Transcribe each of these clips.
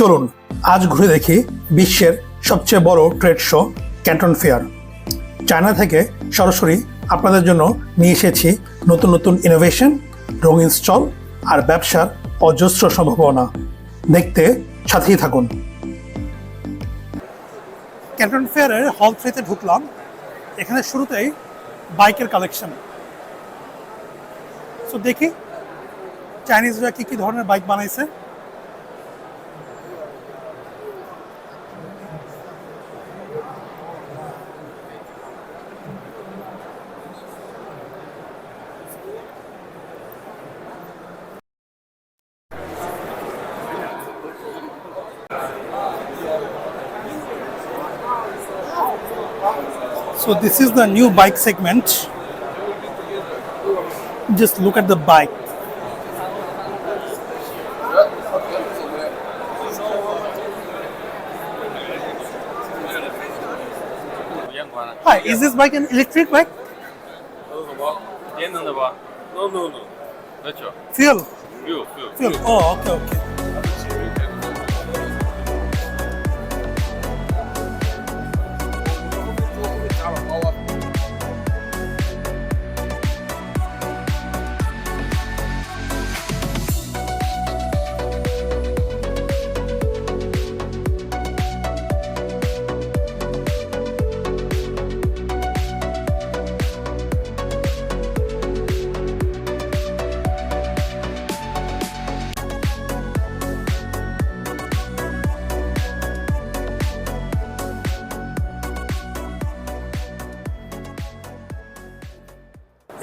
চলুন আজ ঘুরে দেখি বিশ্বের সবচেয়ে বড় trade show Canton fair. China থেকে সরাসরি আপনাদের জন্য নিয়ে এসেছি নতুন নতুন ইনোভেশন, রঙিন স্টল আর ব্যবসার অজস্র সম্ভাবনা। দেখতে সাথেই থাকুন। ক্যান্টন ফেয়ারের হল 3-তে ঢুকলাম। এখানে শুরুতেই বাইকের কালেকশন। সো দেখি চাইনিজরা কি কি ধরনের বাইক বানাইছে। So this is the new bike segment. Just look at the bike. Hi, is this bike an electric bike? 电动的吧？No no no，那叫 Fuel. fuel。 Oh, okay.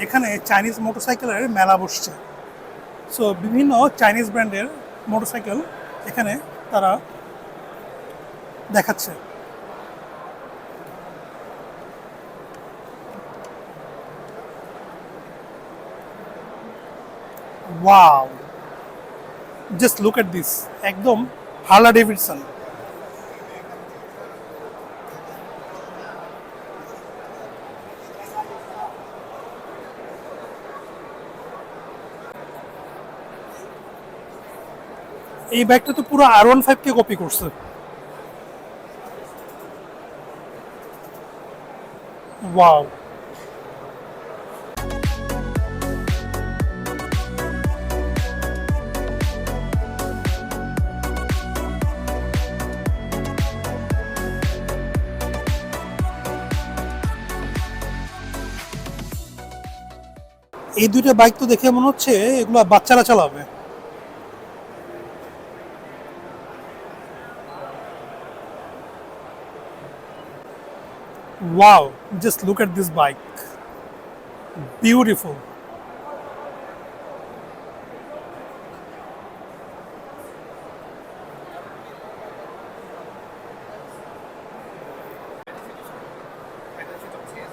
এখানে চাইনিজ মোটরসাইকেলের মেলা বসছে। সো বিভিন্ন চাইনিজ ব্র্যান্ডের মোটরসাইকেল এখানে তারা দেখাচ্ছে। Wow, just look at this, একদম হার্লে ডেভিডসন। এই বাইকটা তো পুরো R15 কে কপি করছে। ওয়াও, এই দুইটা বাইক তো দেখে মনে হচ্ছে এগুলা বাচ্চারা চালাবে। Wow, just look at this bike. Beautiful.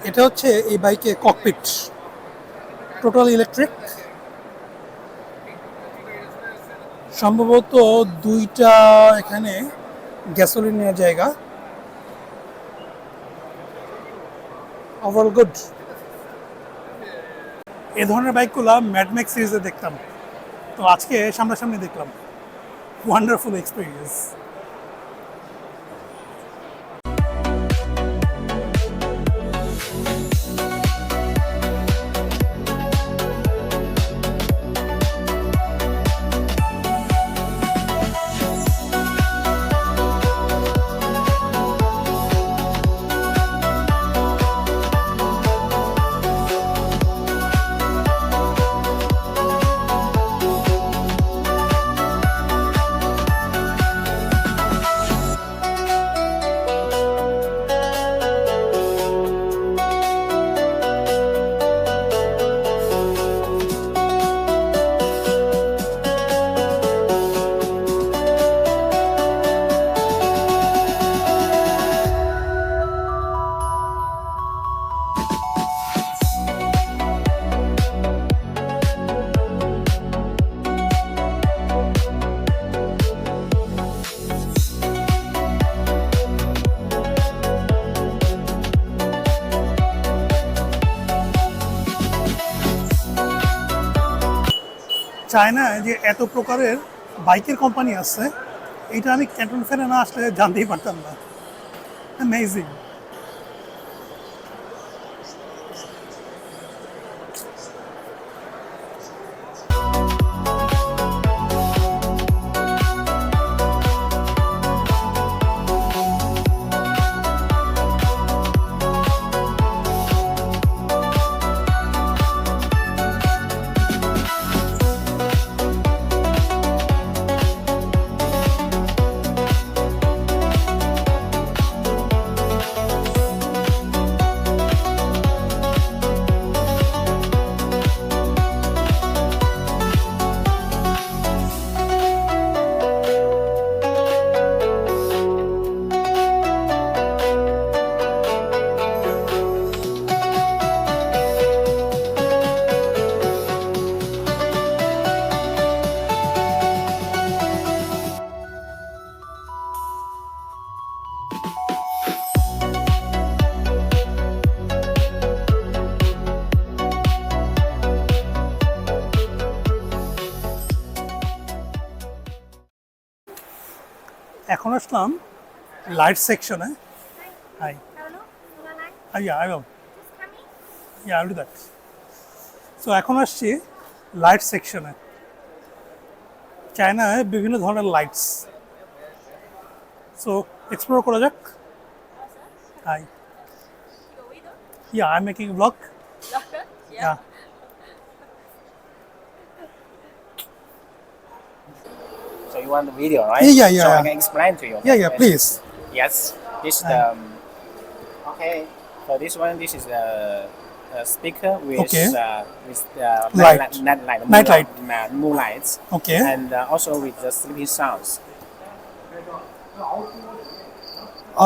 এটা হচ্ছে এই বাইকে ককপিট, টোটাল ইলেকট্রিক। সম্ভবত দুইটা এখানে গ্যাসোলিন নেওয়ার জায়গা। Overall good. এই ধরনের বাইকগুলো ম্যাডম্যাক্স সিরিজে দেখতাম, তো আজকে সামনাসামনি দেখলাম। Wonderful experience. চায়নায় যে এত প্রকারের বাইকের কোম্পানি আছে, এইটা আমি ক্যান্টন ফেয়ারে না আসলে জানতেই পারতাম না। অ্যামেজিং। এখন আসলাম লাইট সেকশনে। High. Hello, Solar Yeah, I will. just coming. Yeah, I'll do that. So এখন আসছি লাইট সেকশনে। চায়নায় বিভিন্ন ধরনের লাইটস। সো এক্সপ্লোর করা যাক। High. Yeah, I'm making a vlog. Yeah. So you want the video, right? Yeah, yeah, So yeah. I can explain to you. Yeah, please. Yes, this the okay. For this one, this is the speaker with Okay. With Light. night light. moonlights. Okay. And also with the sleeping sounds.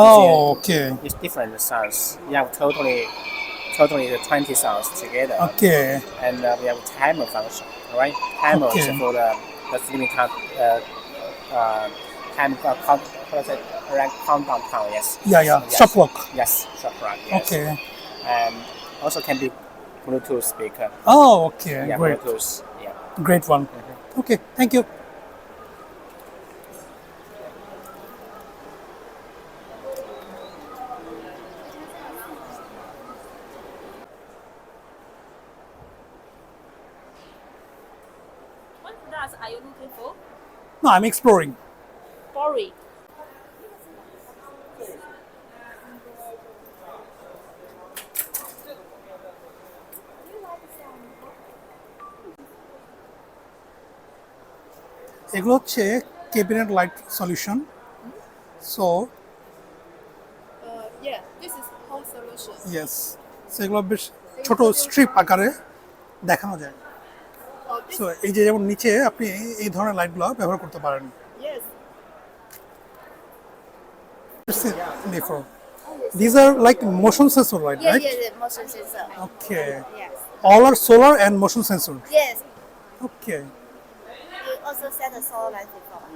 Oh, okay. It's different sounds. You have totally the 20 sounds together. Okay. And we have timer function, all right? Timer Okay. is for the sleeping time. Time countdown time. Yes. Yeah, yeah. Yes. Stop clock. Yes, stop clock. Yes. Okay. And also can be Bluetooth speaker. Oh, okay. Yeah, Great. Bluetooth. Yeah. Great one. Okay, thank you. What products are you looking for? No, I'm exploring. Boring. এগুলো হচ্ছে cabinet light solution. So Yeah, this is home solution. Yes, সেগুলো বেশ ছোট strip আকারে দেখানো যায়। Oh, this, so এই যে যেমন নিচে আপনি এই ধরনের লাইটগুলো ব্যবহার করতে পারেন। yes. Before. These are like motion sensor light, Yeah, right? yeah, yeah, motion sensor. Okay. Yes. All are solar and motion sensor. Yes. Okay. You also set a solar light before.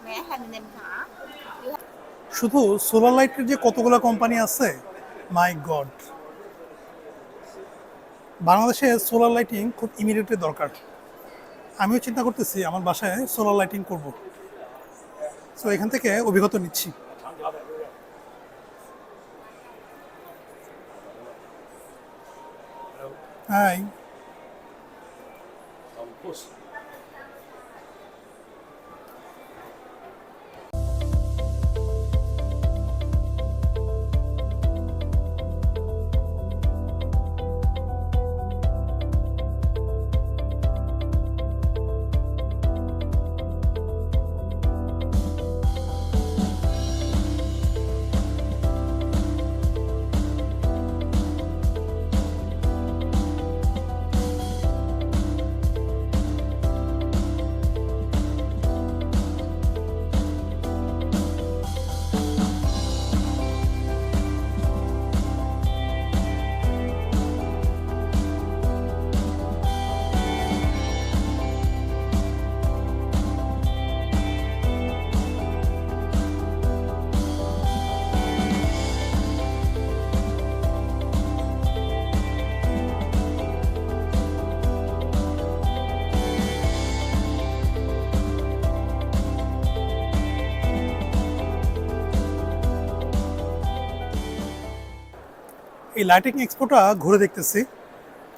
May I have the name card? শুধু solar লাইটের যে কতগুলো company আছে, মাই god. বাংলাদেশে solar lighting খুব immediately দরকার। আমিও চিন্তা করতেছি আমার বাসায় সোলার লাইটিং করব। সো এখান থেকে অভিজ্ঞতা নিচ্ছি। হাই। এই লাইটিং এক্সপোটা ঘুরে দেখতেছি।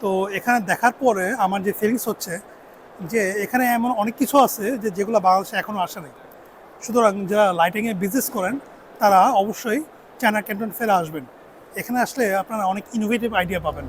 তো এখানে দেখার পরে আমার যে ফিলিংস হচ্ছে যে এখানে এমন অনেক কিছু আছে যেগুলো বাংলাদেশে এখনও আসে নাই। সুতরাং যারা লাইটিংয়ে বিজনেস করেন তারা অবশ্যই চায়না ক্যান্টন ফেয়ারে আসবেন। এখানে আসলে আপনারা অনেক ইনোভেটিভ আইডিয়া পাবেন।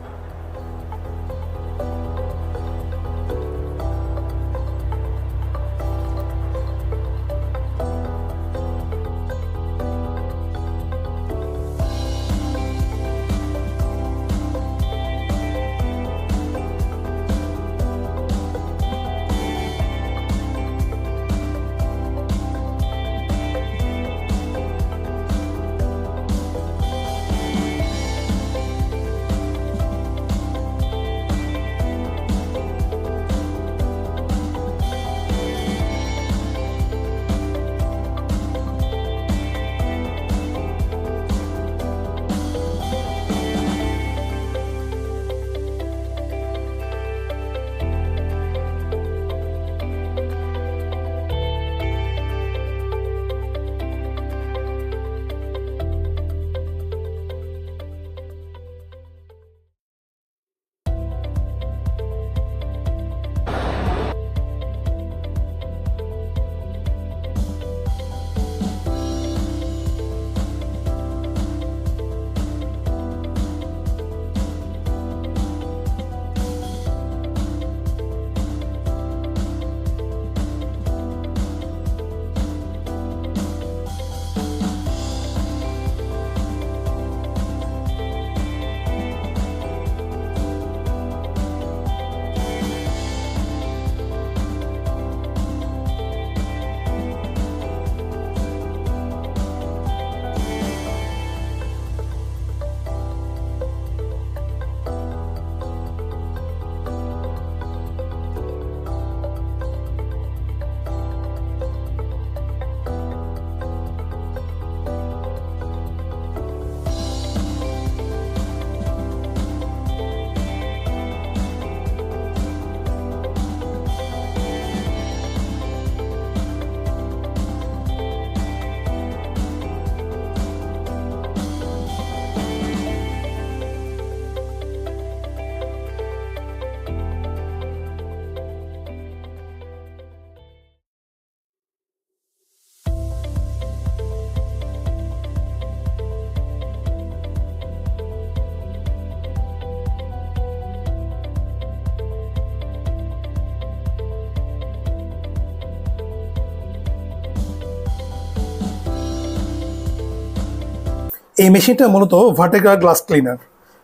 এই মেশিনটা মূলত ভার্টিক্যাল গ্লাস ক্লিনার,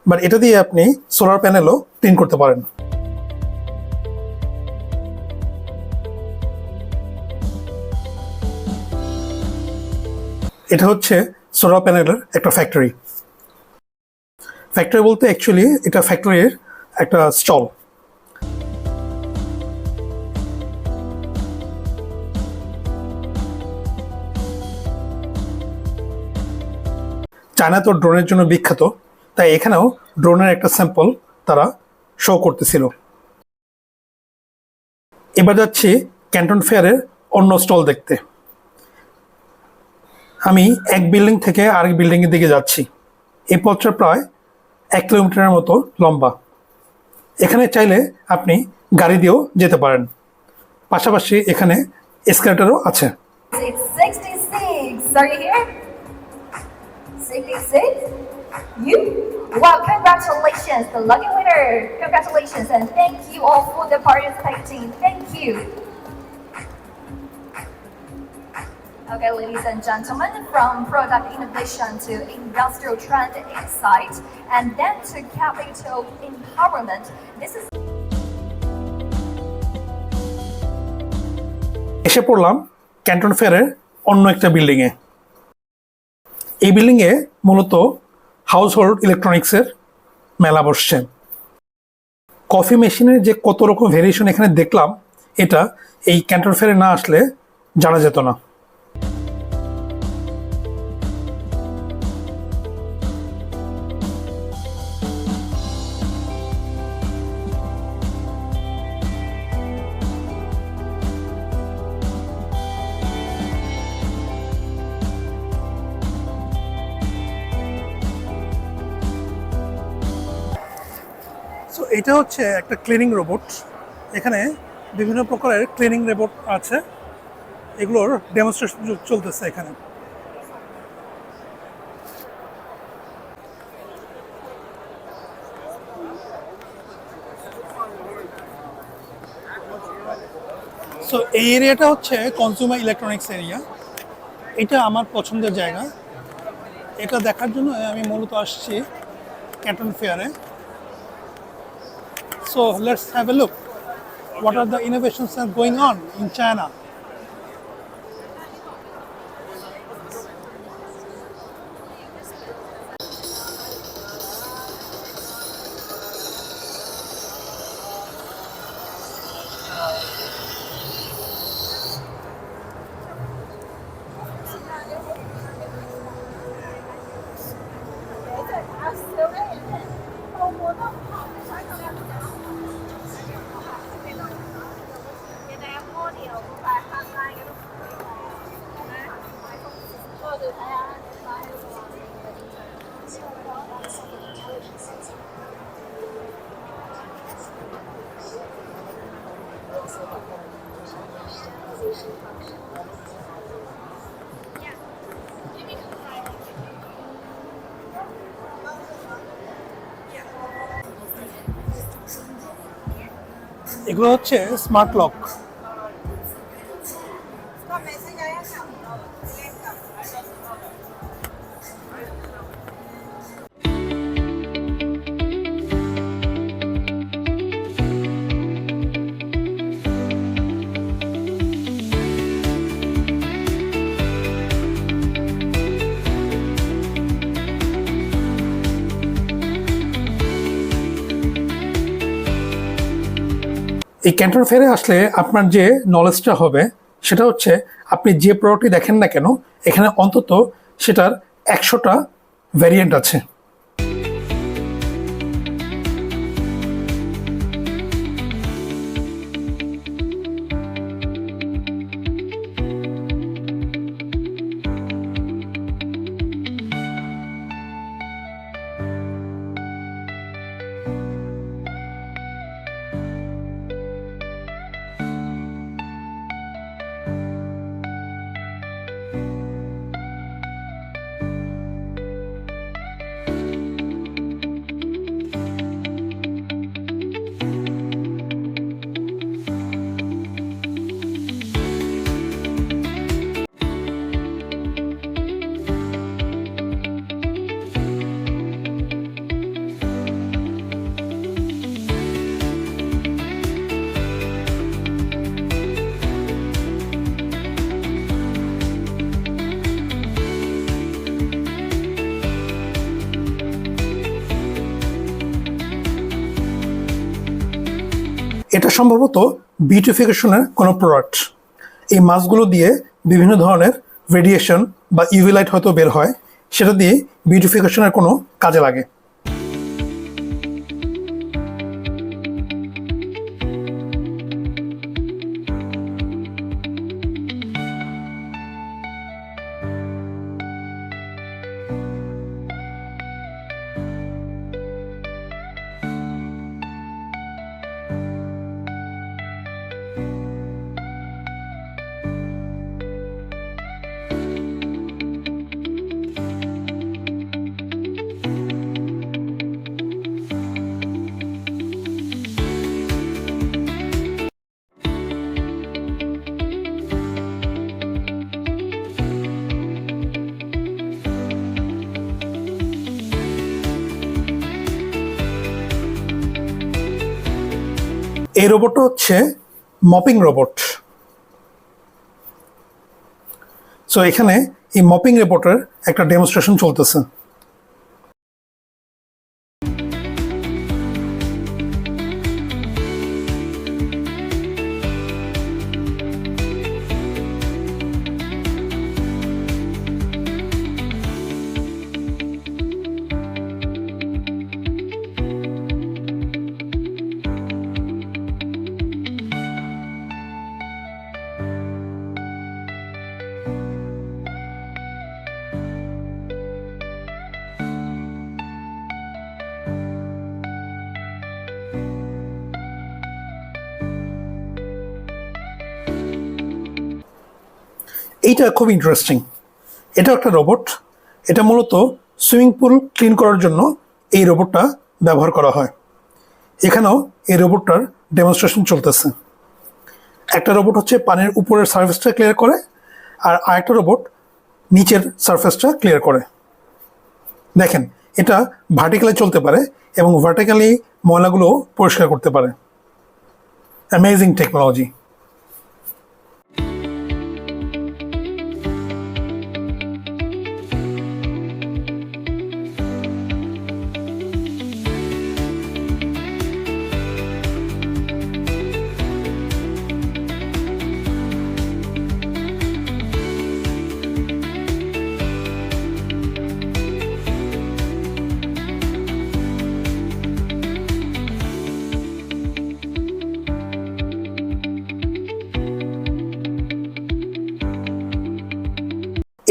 বাট এটা দিয়ে আপনি সোলার প্যানেলও ক্লিন করতে পারেন। এটা হচ্ছে সোলার প্যানেলের একটা ফ্যাক্টরি। ফ্যাক্টরি বলতে অ্যাকচুয়ালি এটা ফ্যাক্টরির একটা স্টল। চায়না তো ড্রোনের জন্য বিখ্যাত, তাই এখানেও ড্রোনের একটা স্যাম্পল তারা শো করতেছিল। এবার যাচ্ছি ক্যান্টন ফেয়ারের অন্য স্টল দেখতে। আমি এক বিল্ডিং থেকে আরেক বিল্ডিংয়ের দিকে যাচ্ছি। এই পথটা প্রায় 1 কিলোমিটারের মতো লম্বা। এখানে চাইলে আপনি গাড়ি দিয়েও যেতে পারেন। পাশাপাশি এখানে এসকেলেটরও আছে। It's 66. Are you here? 66? You? Wow, congratulations, the lucky winner. Congratulations, and thank you all for the participating. Thank you. Okay, ladies and gentlemen, from product innovation to industrial trend insight, and then to capital empowerment, this is এসে পড়লাম Canton ফেয়ারের অন্য একটা বিল্ডিংয়ে। এই বিল্ডিংয়ে মূলত house hold ইলেকট্রনিক্সের মেলা বসছে। কফি মেশিনের যে কত রকম ভেরিয়েশন এখানে দেখলাম, এটা এই ক্যান্টন ফেয়ারে না আসলে জানা যেত না। এটা হচ্ছে একটা ক্লিনিং রোবট। এখানে বিভিন্ন প্রকারের ক্লিনিং রোবট আছে, এগুলোর ডেমনস্ট্রেশন চলতেছে এখানে। সো এই এরিয়াটা হচ্ছে কনজিউমার ইলেকট্রনিক্স এরিয়া। এটা আমার পছন্দের জায়গা। এটা দেখার জন্য আমি মূলত আসছি Canton ফেয়ারে। So let's have a look. What are the innovations that are going on in China? এগুলো হচ্ছে স্মার্ট লক। এই ক্যান্টন ফেয়ারে আসলে আপনার যে নলেজটা হবে সেটা হচ্ছে আপনি যে প্রোডাক্টটি দেখেন না কেন এখানে অন্তত সেটার 100টা ভ্যারিয়েন্ট আছে। এটা সম্ভবত বিউটিফিকেশনের কোনো প্রোডাক্ট। এই মাছগুলো দিয়ে বিভিন্ন ধরনের রেডিয়েশন বা ইউভি লাইট হয়তো বের হয়, সেটা দিয়ে বিউটিফিকেশনের কোনো কাজে লাগে। এই রোবটটা হচ্ছে মপিং রোবট। সো এখানে এই মপিং রোবটের একটা ডেমনস্ট্রেশন চলতেছে। এইটা খুব ইন্টারেস্টিং। এটা একটা রোবট। এটা মূলত সুইমিং পুল ক্লিন করার জন্য এই রোবটটা ব্যবহার করা হয়। এখানেও এই রোবটটার ডেমনস্ট্রেশন চলতেছে। একটা রোবট হচ্ছে পানির উপরের সারফেসটা ক্লিয়ার করে, আর আরেকটা রোবট নিচের সারফেসটা ক্লিয়ার করে। দেখেন, এটা ভার্টিক্যালি চলতে পারে এবং ভার্টিক্যালি ময়লাগুলো পরিষ্কার করতে পারে। Amazing technology.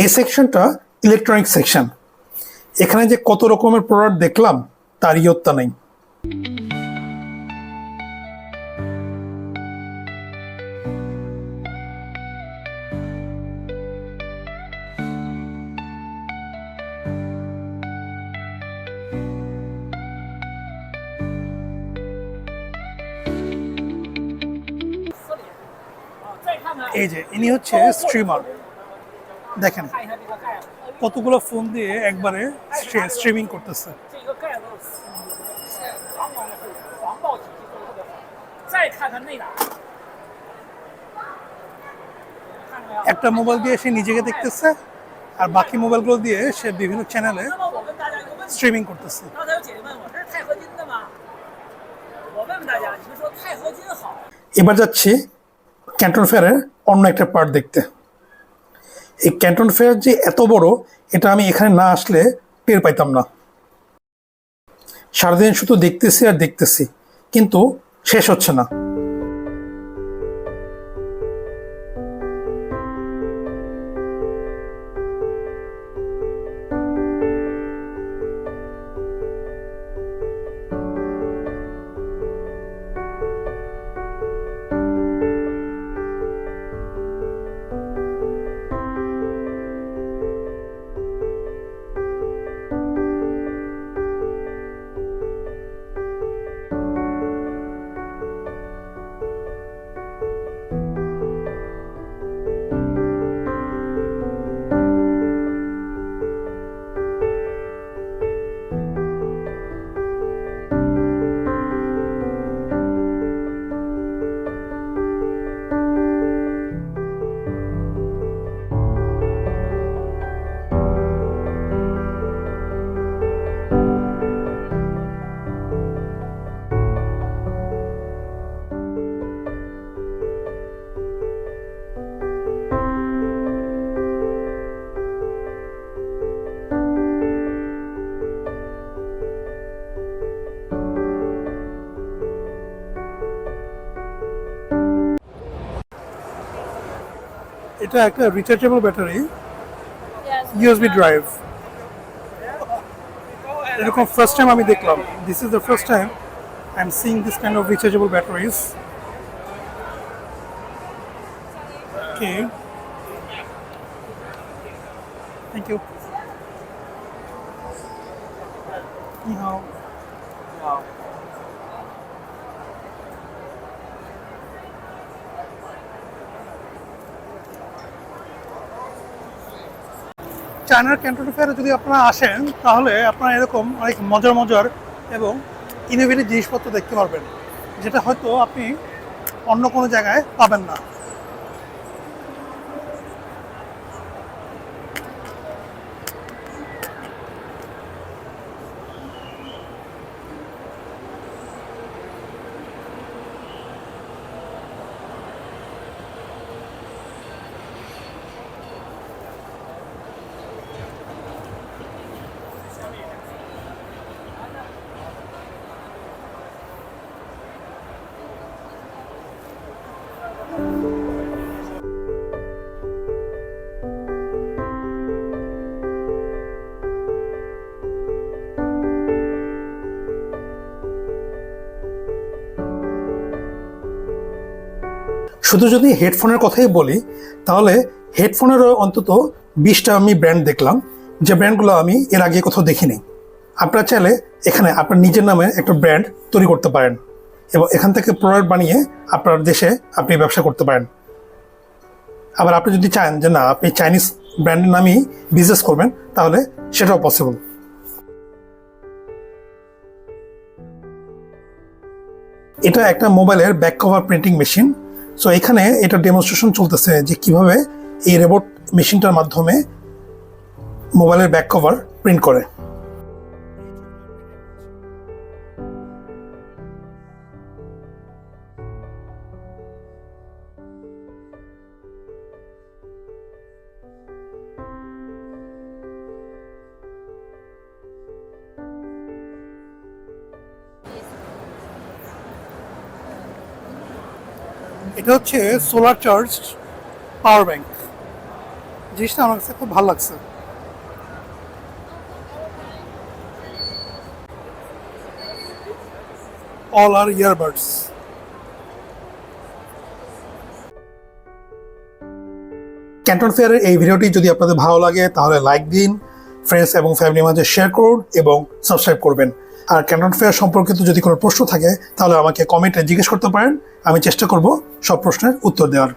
এই সেকশনটা ইলেকট্রনিক সেকশন। এখানে যে কত রকমের প্রোডাক্ট দেখলাম তার ইয়ত্তা নেই। এই যে ইনি হচ্ছে স্ট্রিমার। দেখেন কতগুলো ফোন দিয়ে একবারে স্ট্রিমিং করতেছে। 这个盖子往往是防爆体积做得特别好。再看看内胆，看到没有？ একটা মোবাইল দিয়ে সে নিজেকে দেখতেছে, আর বাকি মোবাইলগুলো দিয়ে সে বিভিন্ন চ্যানেলে 那么我问大家一个问题， স্ট্রিমিং করতেছে। 刚才有姐姐问我，这是钛合金的吗？我问问大家，你们说钛合金好， এবার যাচ্ছি ক্যান্টন ফেয়ারের অন্য একটা পার্ট দেখতে। এই ক্যান্টন ফেয়ার যে এত বড়, এটা আমি এখানে না আসলে টের পাইতাম না। সারাদিন শুধু দেখতেছি আর দেখতেছি, কিন্তু শেষ হচ্ছে না। এটা একটা রিচার্জেবল ব্যাটারি, ইউএসবি ড্রাইভ। এরকম ফার্স্ট টাইম আমি দেখলাম। This is the first time I am seeing this kind of rechargeable batteries. Okay, thank you。 চায়নার ক্যান্টন ফেয়ারে যদি আপনারা আসেন, তাহলে আপনারা এরকম অনেক মজার মজার এবং ইনোভেটিভ জিনিসপত্র দেখতে পারবেন, যেটা হয়তো আপনি অন্য কোনো জায়গায় পাবেন না। শুধু যদি হেডফোনের কথাই বলি, তাহলে হেডফোনেরও অন্তত 20টা আমি ব্র্যান্ড দেখলাম, যে ব্র্যান্ডগুলো আমি এর আগে কোথাও দেখিনি। আপনারা চাইলে এখানে আপনার নিজের নামে একটা ব্র্যান্ড তৈরি করতে পারেন এবং এখান থেকে প্রোডাক্ট বানিয়ে আপনার দেশে আপনি ব্যবসা করতে পারেন। আবার আপনি যদি চান যে না আপনি চাইনিজ ব্র্যান্ডের নামেই বিজনেস করবেন, তাহলে সেটাও পসিবল। এটা একটা মোবাইলের back cover printing machine. So এখানে এটা ডেমনস্ট্রেশন চলতেছে যে কিভাবে এই রোবট মেশিনটার মাধ্যমে মোবাইলের ব্যাক কভার প্রিন্ট করে। এটা হচ্ছে সোলার চার্জ পাওয়ার ব্যাংক। জিনিসটা আমার কাছে খুব ভালো লাগছে। অল আর ইয়ারবাডস। ক্যান্টন ফেয়ারের এই ভিডিওটি যদি আপনাদের ভালো লাগে তাহলে লাইক দিন, ফ্রেন্ডস এবং ফ্যামিলির মাঝে শেয়ার করুন এবং সাবস্ক্রাইব করবেন। আর ক্যান্টন ফেয়ার সম্পর্কিত যদি কোনো প্রশ্ন থাকে তাহলে আমাকে কমেন্টে জিজ্ঞেস করতে পারেন, আমি চেষ্টা করব সব প্রশ্নের উত্তর দেওয়ার।